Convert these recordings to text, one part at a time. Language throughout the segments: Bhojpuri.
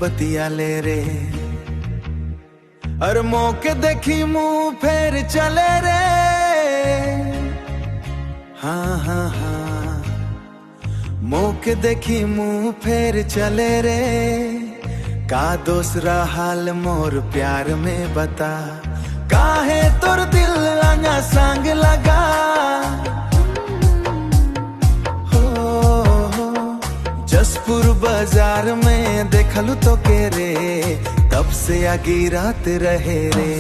बतिया ले रे। और मौके देखी मुंह फेर चले रे। हाँ हाँ हाँ, मौके देखी मुंह फेर चले रे। का दूसरा हाल मोर प्यार में बता, काहे तोर दिल अंगा संग लगा। जसपुर बाजार में देखलू तो के रे, तब से आगी रात रहे रे।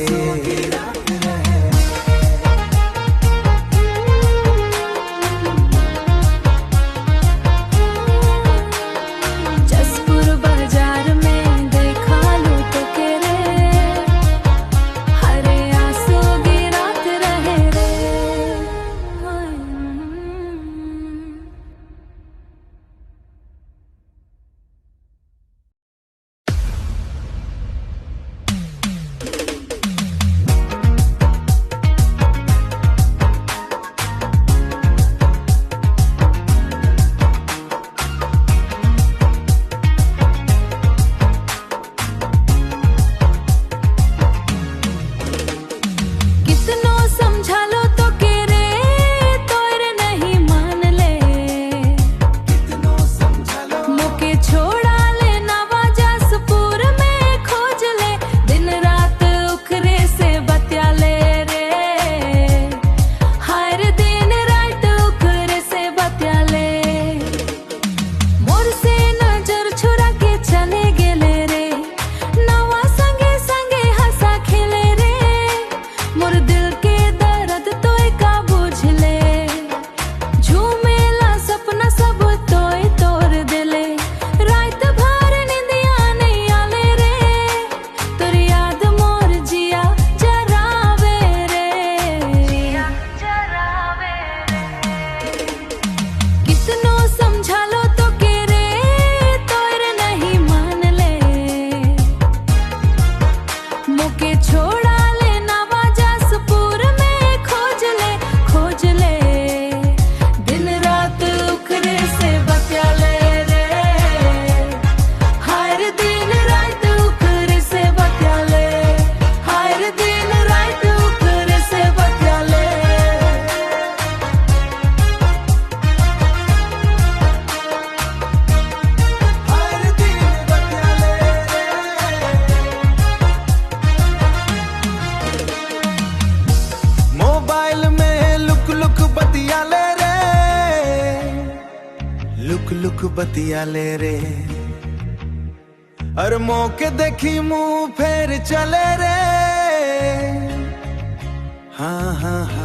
लुक बतिया ले रे। और मौके देखी मुंह फेर चले रे। हाँ हाँ हाँ,